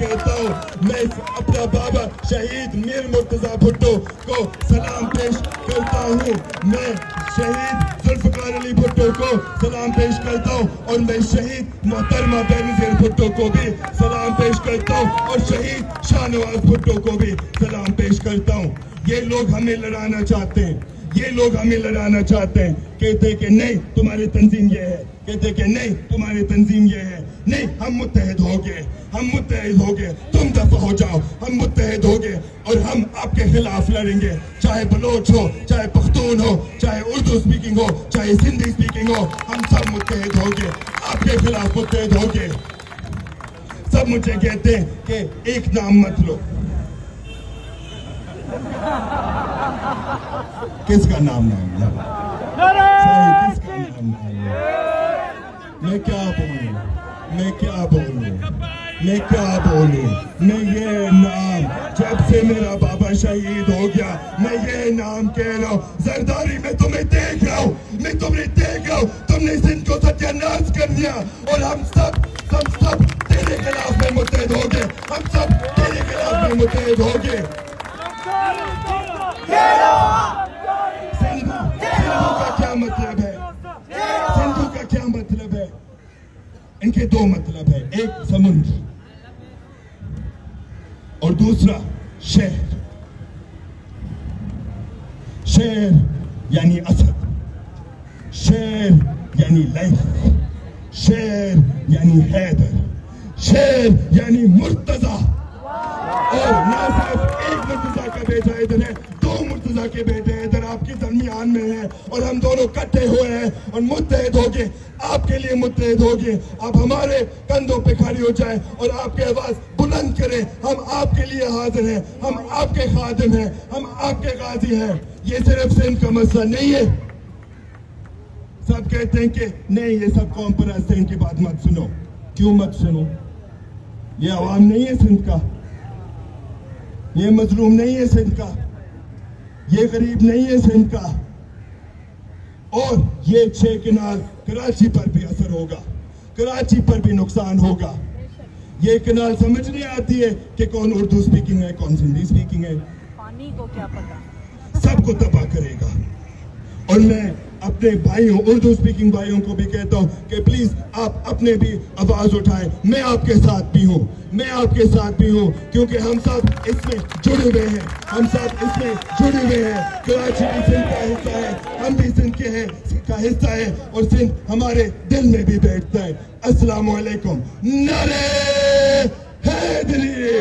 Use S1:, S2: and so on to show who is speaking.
S1: کہتا ہوں میں اپنا بابا شہید میر مرتضیٰ بھٹو کو سلام پیش کرتا ہوں، میں شہید ذوالفقار علی بھٹو کو سلام پیش کرتا ہوں، اور میں شہید محترمہ بینظیر بھٹو کو بھی سلام پیش کرتا ہوں، اور شہید شاہ نواز بھٹو کو بھی سلام پیش کرتا ہوں۔ یہ لوگ ہمیں لڑانا چاہتے ہیں، یہ لوگ ہمیں لڑانا چاہتے ہیں، کہتے کہ نہیں تمہاری تنظیم یہ ہے، کہتے کہ نہیں تمہاری تنظیم یہ ہے، نہیں ہم متحد ہو گئے، ہم متحد ہو گئے، تم دفع ہو جاؤ، ہم متحد ہو گئے اور ہم آپ کے خلاف لڑیں گے، چاہے بلوچ ہو، چاہے پختون ہو، چاہے اردو سپیکنگ ہو، چاہے سندھی سپیکنگ ہو، ہم سب متحد ہو گئے، آپ کے خلاف متحد ہو گئے۔ سب مجھے کہتے ہیں کہ ایک نام مت لو، کس کا نام نام لو؟ کس کا نام نام لو؟ میں کیا بولوں، میں کیا بولوں، میں کیا بولوں؟ میں یہ نام جب سے میرا بابا شہید ہو گیا میں یہ نام کہہ رہا ہوں، زرداری میں تمہیں دیکھ رہا ہوں، میں تمہیں دیکھ رہا ہوں، تم نے سندھ کو ستیہ ناش کر دیا، اور ہم سب تیرے خلاف میں متحد ہو گئے، ہم سب تیرے خلاف میں متحد ہو گئے۔ سندھو کا کیا مطلب ہے؟ سندھو کا کیا مطلب ہے؟ ان کے دو مطلب ہے، ایک سمندر اور دوسرا شہر۔ شہر یعنی اسد، شہر یعنی لائف، شہر یعنی حیدر، شہر یعنی مرتضیٰ۔ اور نہ صرف ایک مرتضیٰ کا بیٹا ادھر ہے، دو مرتضیٰ کے بیٹے ادھر آپ کے درمیان میں ہیں، اور ہم دونوں کٹے ہوئے ہیں اور متحد ہو گئے، آپ کے لیے متحد ہو گئے۔ آپ ہمارے کندھوں پہ کھڑی ہو جائیں اور آپ کی آواز بلند کریں، ہم آپ کے لیے حاضر ہیں، ہم آپ کے خادم ہیں، ہم آپ کے غازی ہیں۔ یہ صرف سندھ کا مسئلہ نہیں ہے۔ سب کہتے ہیں کہ نہیں یہ سب قوم پرست ہیں، ان کی بات مت سنو۔ کیوں مت سنو؟ یہ عوام نہیں ہے سندھ کا، یہ مظلوم نہیں ہے سندھ کا، یہ غریب نہیں ہے سندھ کا، اور یہ 6 کنال کراچی پر بھی اثر ہوگا، کراچی پر بھی نقصان ہوگا۔ یہ کنال سمجھ نہیں آتی ہے کہ کون اردو سپیکنگ ہے کون سندھی سپیکنگ ہے،
S2: پانی کو کیا پتا،
S1: سب کو تباہ کرے گا۔ اور میں اپنے بھائیوں اردو سپیکنگ بھائیوں کو بھی کہتا ہوں کہ پلیز آپ اپنے بھی آواز اٹھائیں، میں آپ کے ساتھ بھی ہوں، میں آپ کے ساتھ بھی ہوں، کیونکہ ہم سب اس میں جڑے ہوئے ہیں، ہم سب اس میں جڑے ہوئے ہیں۔ کراچی بھی سندھ کا حصہ ہے، ہم بھی سندھ کے کا حصہ ہے، اور سندھ ہمارے دل میں بھی بیٹھتا ہے۔ السلام علیکم۔ نعرہ حیدری!